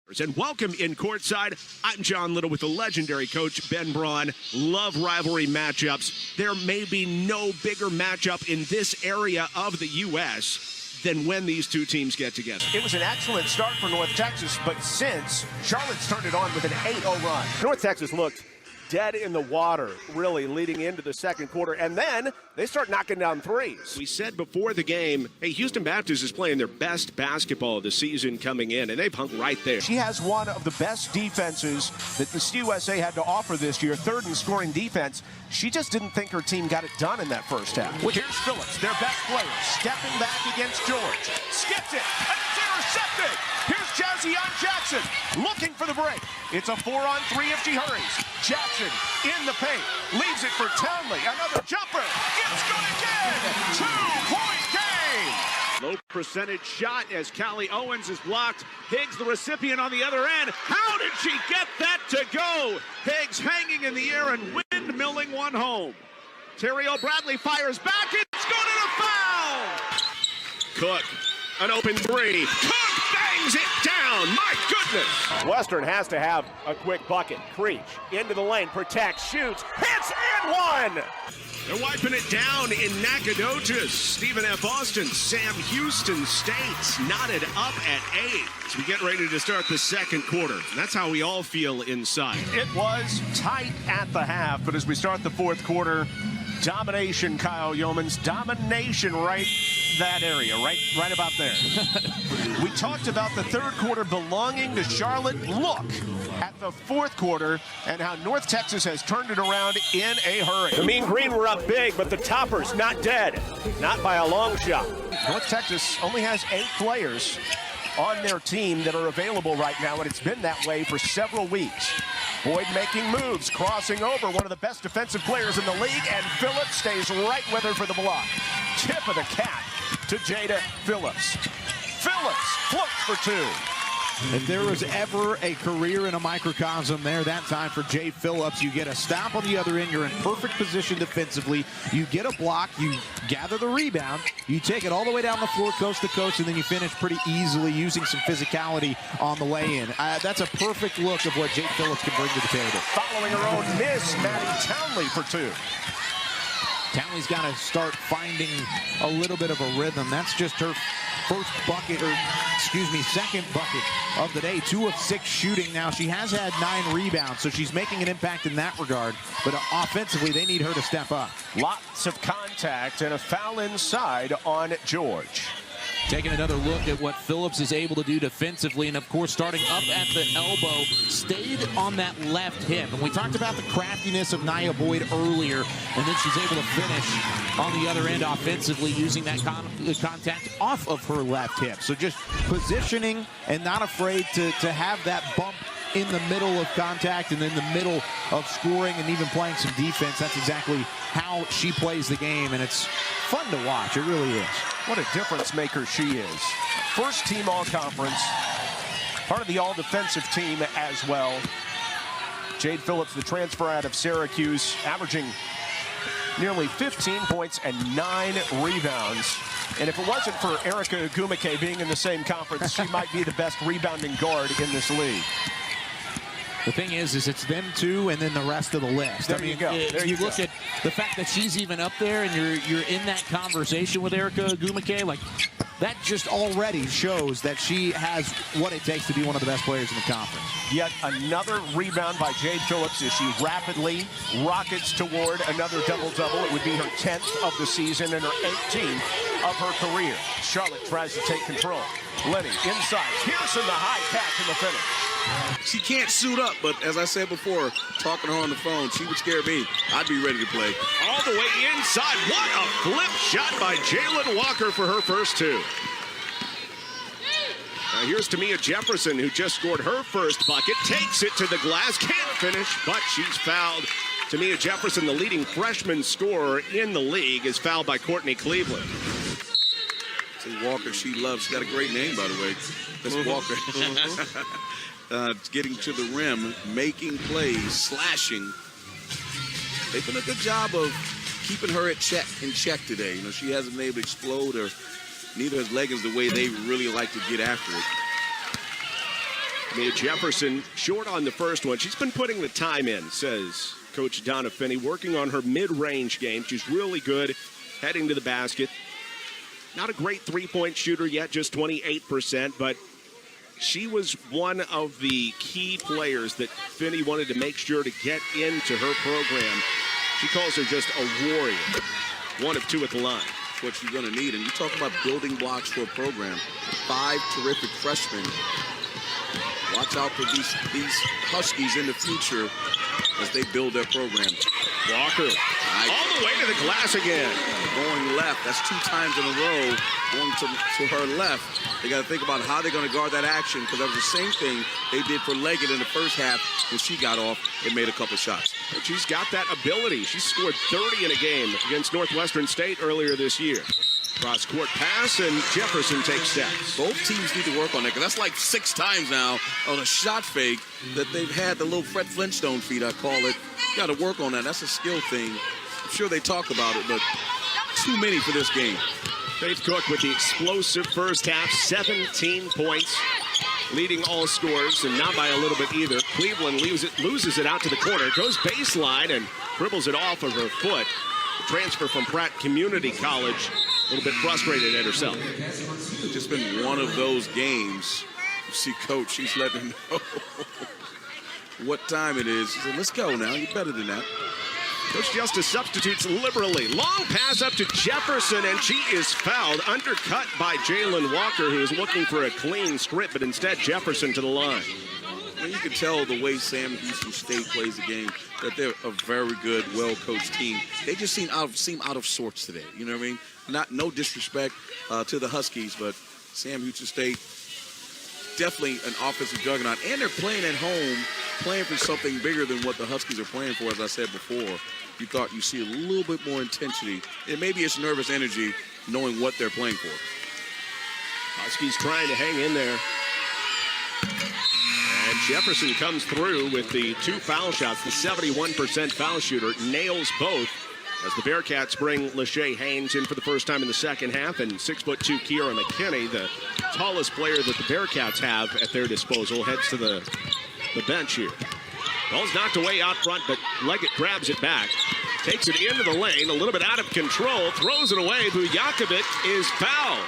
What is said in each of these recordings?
And welcome in courtside. I'm John Liddle with the legendary coach Ben Braun. Love rivalry matchups. There may be no bigger matchup in this area of the U.S. than when these two teams get together. It was an excellent start for North Texas, but since Charlotte's turned it on with an 8-0 run. North Texas looked dead in the water, really, leading into the second quarter, and then they start knocking down threes. We said before the game, hey, Houston Baptist is playing their best basketball of the season coming in, and they've hung right there. She has one of the best defenses that the CUSA had to offer this year, third in scoring defense. She just didn't think her team got it done in that first half. Here's Phillips, their best player, stepping back against George. Skips it, and it's intercepted. Here's Jazzian Jackson looking for the break. It's a 4-on-3 if she hurries. Jackson in the paint, leaves it for Townley. Another jumper. It's good again. 2-point game. Low percentage shot as Callie Owens is blocked. Higgs, the recipient on the other end. How did she get that to go? Higgs hanging in the air and windmilling one home. Terry O'Bradley fires back. It's good and a foul. Cook, an open three. Cook bangs it down. My goodness. Western has to have a quick bucket. Creech into the lane, protects, shoots, hits, and one. They're wiping it down in Nacogdoches. Stephen F. Austin, Sam Houston State knotted up at 8 as we get ready to start the second quarter. That's how we all feel inside. It was tight at the half, but as we start the fourth quarter, domination, Kyle Yeomans, domination right that area, right about there. We talked about the third quarter belonging to Charlotte. Look at the fourth quarter and how North Texas has turned it around in a hurry. The Mean Green were up big, but the Toppers not dead. Not by a long shot. North Texas only has 8 players on their team that are available right now, and it's been that way for several weeks. Boyd making moves, crossing over, one of the best defensive players in the league, and Phillips stays right with her for the block. Tip of the cap to Jada Phillips. Phillips floats for 2. If there was ever a career in a microcosm there, that time for Jay Phillips. You get a stop on the other end. You're in perfect position defensively. You get a block. You gather the rebound. You take it all the way down the floor, coast to coast, and then you finish pretty easily using some physicality on the way in. That's a perfect look of what Jay Phillips can bring to the table. Following her own miss, Maddie Townley for 2. Townley's got to start finding a little bit of a rhythm. That's just her first bucket, or excuse me, second bucket of the day. 2 of 6 shooting now. She has had 9 rebounds, so she's making an impact in that regard. But offensively, they need her to step up. Lots of contact and a foul inside on George. Taking another look at what Phillips is able to do defensively, and of course starting up at the elbow, stayed on that left hip. And we talked about the craftiness of Nia Boyd earlier, and then she's able to finish on the other end offensively using that contact off of her left hip. So just positioning and not afraid to have that bump in the middle of contact and in the middle of scoring and even playing some defense. That's exactly how she plays the game, and it's fun to watch. It really is. What a difference maker she is. First team all-conference, part of the all-defensive team as well. Jade Phillips, the transfer out of Syracuse, averaging nearly 15 points and 9 rebounds. And if it wasn't for Erica Agumike being in the same conference, she might be the best rebounding guard in this league. The thing is it's them two and then the rest of the list. There you go. There you look at the fact that she's even up there and you're in that conversation with Erica Agumike, like that just already shows that she has what it takes to be one of the best players in the conference. Yet another rebound by Jade Phillips as she rapidly rockets toward another double-double. It would be her 10th of the season and her 18th of her career. Charlotte tries to take control. Lenny inside. Pearson the high catch in the finish. She can't suit up, but as I said before, talking to her on the phone, she would scare me. I'd be ready to play. All the way inside. What a flip shot by Jalen Walker for her first 2. Now here's Tamia Jefferson, who just scored her first bucket. Takes it to the glass. Can't finish, but she's fouled. Tamia Jefferson, the leading freshman scorer in the league, is fouled by Courtney Cleveland. See, Walker, she loves. She's got a great name, by the way. That's Walker. Getting to the rim, making plays, slashing. They've done a good job of keeping her in check today. You know, she hasn't been able to explode, or neither has Leggins the way they really like to get after it. Mia Jefferson short on the first one. She's been putting the time in, says Coach Donna Finney, working on her mid-range game. She's really good heading to the basket. Not a great three-point shooter yet, just 28%, but she was one of the key players that Finney wanted to make sure to get into her program. She calls her just a warrior. 1 of 2 at the line. What you're going to need. And you talk about building blocks for a program. 5 terrific freshmen. Watch out for these Huskies in the future as they build their program. Walker all the way to the glass again. Going left. That's 2 times in a row going to her left. They got to think about how they're going to guard that action, because that was the same thing they did for Leggett in the first half when she got off and made a couple shots. And she's got that ability. She scored 30 in a game against Northwestern State earlier this year. Cross-court pass, and Jefferson takes steps. Both teams need to work on that, because that's like 6 times now on a shot fake that they've had the little Fred Flintstone feet, I call it. Got to work on that. That's a skill thing. I'm sure they talk about it, but too many for this game. Faith Cook with the explosive first half, 17 points, leading all scorers, and not by a little bit either. Cleveland loses it out to the corner, goes baseline, and dribbles it off of her foot. The transfer from Pratt Community College, a little bit frustrated at herself. It's just been one of those games. You see Coach, she's letting him know what time it is. She said, let's go now. You're better than that. Coach Justice substitutes liberally. Long pass up to Jefferson, and she is fouled. Undercut by Jalen Walker, who is looking for a clean strip, but instead Jefferson to the line. And you can tell the way Sam Houston State plays the game that they're a very good, well-coached team. They just seem out of sorts today. You know what I mean? No disrespect to the Huskies, but Sam Houston State, definitely an offensive juggernaut. And they're playing at home, playing for something bigger than what the Huskies are playing for, as I said before. You thought you see a little bit more intensity. And maybe it's nervous energy knowing what they're playing for. Huskies trying to hang in there. And Jefferson comes through with the 2 foul shots. The 71% foul shooter nails both as the Bearcats bring Lachey Haynes in for the first time in the second half, and 6'2" Kiara McKinney, the tallest player that the Bearcats have at their disposal, heads to the bench here. Ball's knocked away out front, but Leggett grabs it back. Takes it into the lane, a little bit out of control, throws it away. Vujakovic is fouled.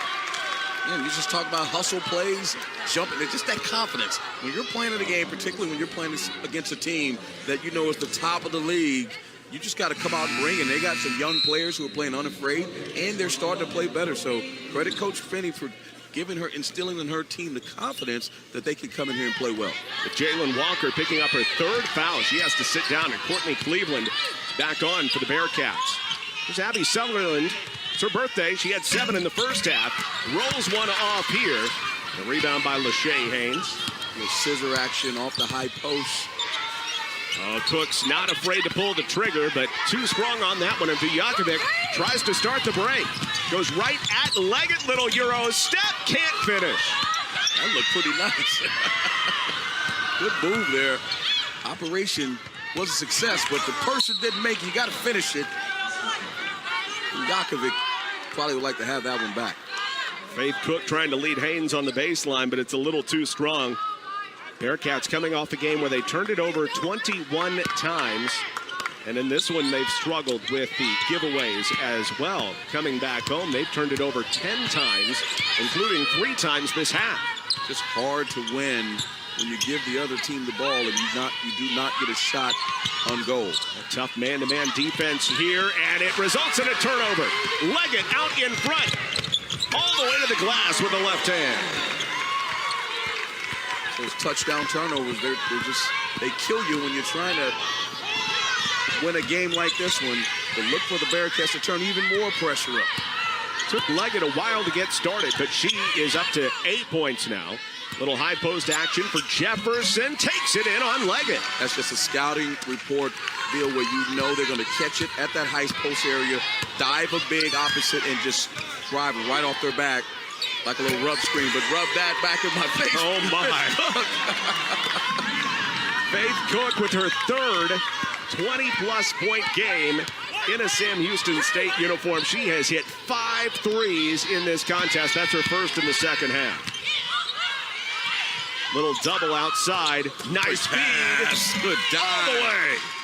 Yeah, you just talk about hustle plays, jumping. It's just that confidence. When you're playing in a game, particularly when you're playing against a team that you know is the top of the league, you just got to come out and bring it. They got some young players who are playing unafraid, and they're starting to play better. So credit Coach Finney for instilling in her team the confidence that they can come in here and play well. With Jalen Walker picking up her 3rd foul, she has to sit down, and Courtney Cleveland back on for the Bearcats. There's Abby Sutherland. It's her birthday. She had 7 in the first half. Rolls one off here. The rebound by Lachey Haynes. The scissor action off the high post. Cook's not afraid to pull the trigger, but too strong on that one. And Vujakovic tries to start the break. Goes right at Leggett. Little Euro step. Can't finish. That looked pretty nice. Good move there. Operation was a success, but the person didn't make it. You got to finish it. Vujakovic probably would like to have that one back. Faith Cook trying to lead Haynes on the baseline, but it's a little too strong. Bearcats coming off a game where they turned it over 21 times. And in this one, they've struggled with the giveaways as well. Coming back home, they've turned it over 10 times, including 3 times this half. Just hard to win when you give the other team the ball and you do not get a shot on goal. A tough man-to-man defense here, and it results in a turnover. Leggett out in front, all the way to the glass with the left hand. Those touchdown turnovers, they kill you when you're trying to win a game like this one. But look for the Bearcats to turn even more pressure up. Took Leggett a while to get started, but she is up to 8 points now. Little high post action for Jefferson. Takes it in on Leggett. That's just a scouting report deal where you know they're going to catch it at that high post area, dive a big opposite, and just drive it right off their back. Like a little rub screen, but rub that back in my face. Oh, my. Faith Cook with her 3rd 20-plus point game in a Sam Houston State uniform. She has hit 5 threes in this contest. That's her first in the second half. Little double outside. Nice feed. Good All the dive. way.